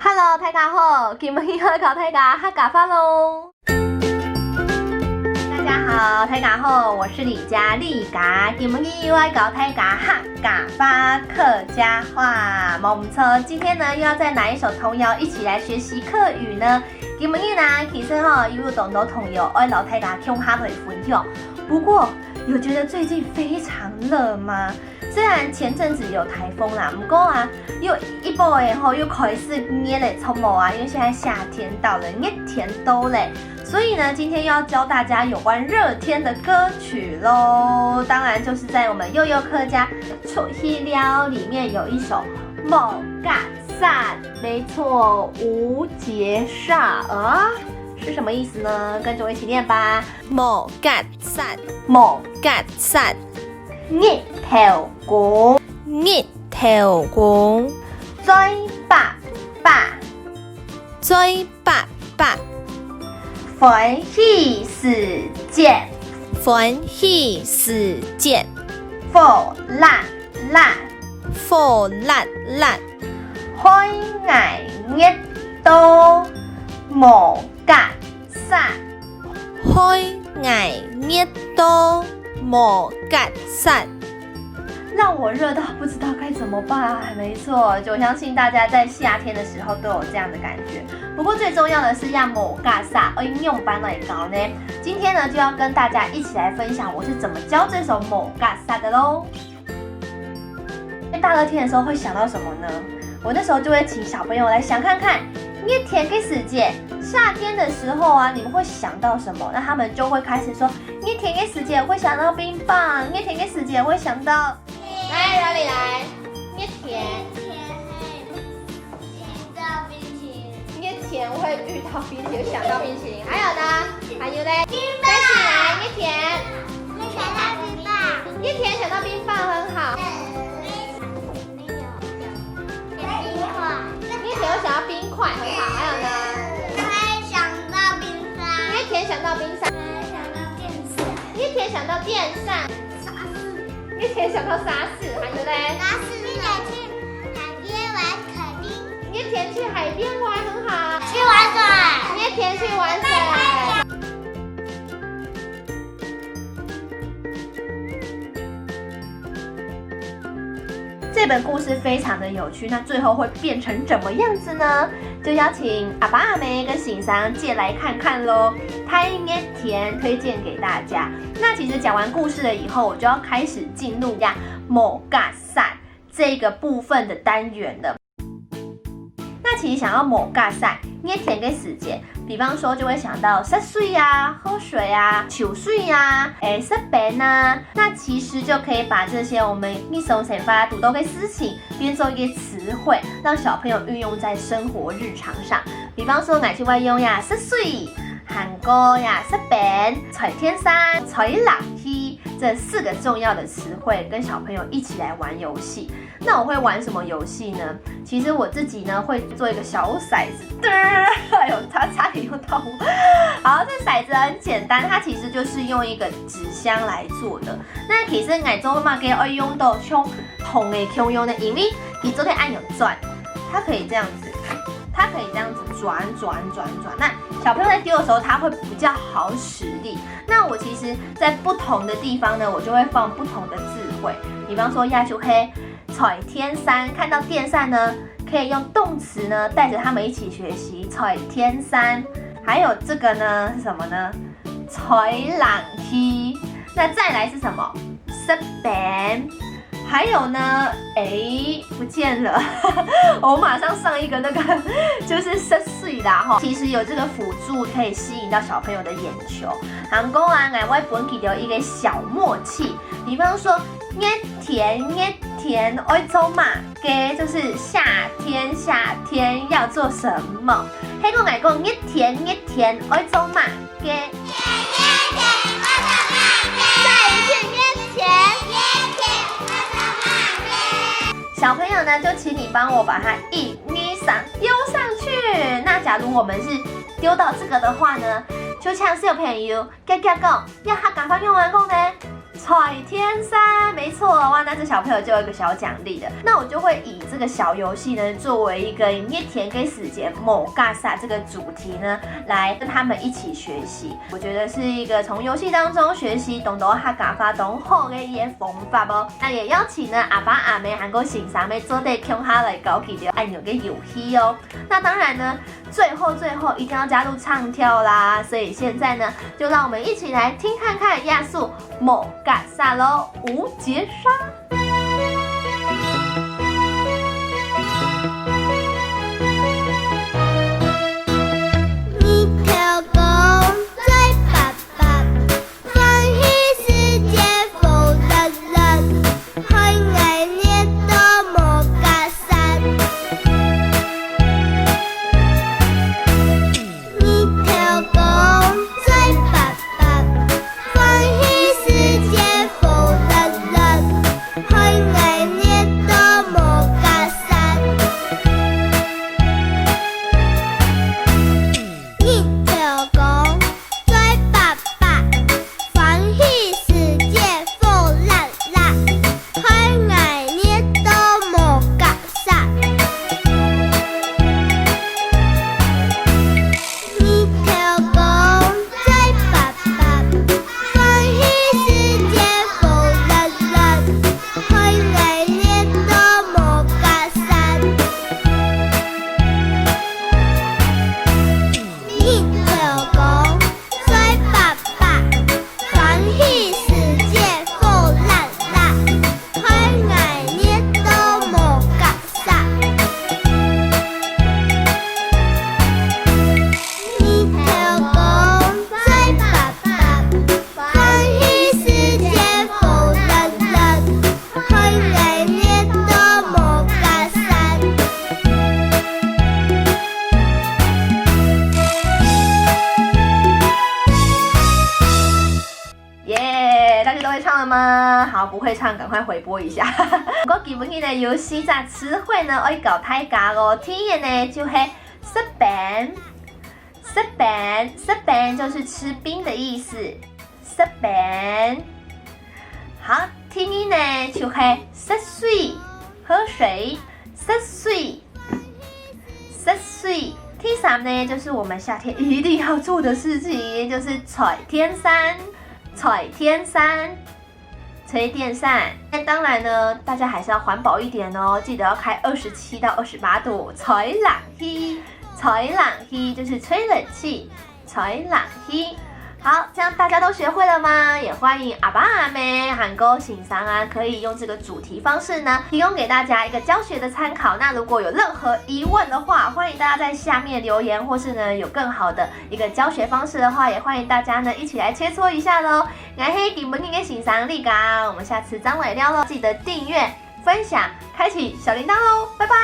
Hello， 大家好，今日要教大家客家话咯。大家好，大家好，我是李佳丽嘎，今日要教大家客家话、客家话。冇错，今天呢又要再拿一首童谣一起来学习客语呢。今日呢，其实有很多童谣爱老大家听下来分享。不过，有觉得最近非常热吗？虽然前阵子有台风啦，不过又一波又开始热嘞冲毛因为现在夏天到了，热天到嘞，所以呢，今天又要教大家有关热天的歌曲咯。当然就是在我们幼幼客家出戏了里面有一首《某嘎散》，没错，无节煞是什么意思呢？跟着我一起念吧。某嘎散，某嘎散，熱頭鼓，熱頭鼓，追爸爸，追爸爸，歡喜時節，歡喜時節，火辣辣，火辣辣，開眼熱到無隔散，開眼熱到無隔散。讓我熱到不知道該怎麼辦。沒錯，就我相信大家在夏天的時候都有這樣的感覺。不過最重要的是要某嘎撒應用班來搞呢。今天呢就要跟大家一起來分享我是怎麼教這首某嘎撒的咯。在大熱天的時候會想到什麼呢？我那時候就會請小朋友來想看看，熱天嘅時節，夏天的時候你們會想到什麼？那他們就會開始說，熱天嘅時節我會想到冰棒，熱天嘅時節我會想到。來，哪裡來？熱天會遇到冰淇淋，想到冰淇淋。還有呢？還有嘞？再起來，熱天想到冰棒很好。熱天我想到冰塊很好。還有呢？熱天想到冰扇。熱天想到電扇。熱天想到沙士，還有嘞？熱天去海邊玩很好。熱天去玩水。這本故事非常的有趣，那最後會變成怎麼樣子呢？就邀請阿爸阿妹跟醒桑借來看看咯。太熱天推薦給大家。那其實講完故事了以後，我就要開始進入某嘎散這個部分的單元了。那其實想要某嘎散，熱天嘅時節，比方說就會想到濕水喝水抽水濕餅那其實就可以把這些我們日常生活讀到的事情變做一個詞彙，讓小朋友運用在生活日常上。比方說，我去外用濕水、韓歌濕餅、吹天山、吹冷氣這4個重要的詞彙，跟小朋友一起來玩遊戲。那我會玩什麼遊戲呢？其實我自己呢會做一個小骰子，哎呦，它差點用到我。好，這骰子很簡單，它其實就是用一個紙箱來做的。那其實我做嘛，可以用到像銅的槍用的，因為你昨天按鈕轉，它可以這樣子，它可以這樣子轉。那小朋友在丟的時候，它會比較好使力。那我其實在不同的地方呢，我就會放不同的字彙。比方說，亞秋黑、吹天山，看到電扇呢，可以用動詞呢，帶着他們一起學習吹天山。還有這個呢是什麼呢？吹冷氣。那再來是什麼？濕餅。還有呢？不見了。我馬上上一個那個就是濕水啦。其實有這個輔助可以吸引到小朋友的眼球。韓國我本記有一個小默契，比方說熱天愛做嘛嘅，就是夏天要做什麼？喺個外國熱天愛做嘛嘅。小朋友呢，就請你幫我把它1、2、3丟上去。那假如我們是丟到這個的話呢，就像小朋友講，要客家話用來講呢，彩天山，没错哇，那这小朋友就有一个小奖励的。那我就会以这个小游戏呢，作为一个捏田跟时间某嘎萨这个主题呢，来跟他们一起学习。我觉得是一个从游戏当中学习懂得哈嘎发懂好的一个方法哦。那也邀请呢阿爸阿妹韩国新三妹做对共下来搞起的爱扭个游戏哦。那当然呢，最后一定要加入唱跳啦。所以现在呢，就让我们一起来听看看亚素某嘎萨喽，无节杀。吗？好，不会唱赶快回播一下。不过基本的游戏在词汇呢，可以搞大家咯。第一呢就是食餅，食餅，食餅就是吃冰的意思。食餅。好，第二呢就是食水，喝水，食水，食水。第三呢就是我们夏天一定要做的事情，就是踩天山，踩天山。吹电扇，那当然呢，大家还是要环保一点哦，记得要开27到28度。吹冷氣，吹冷氣就是吹冷气，吹冷氣。好，这样大家都学会了吗？也欢迎阿爸阿妹、韩国新生啊，可以用这个主题方式呢，提供给大家一个教学的参考。那如果有任何疑问的话，欢迎大家在下面留言，或是呢有更好的一个教学方式的话，也欢迎大家呢一起来切磋一下喽。爱黑给本的新生力噶，我们下次张磊聊喽，记得订阅、分享、开启小铃铛喽，拜拜。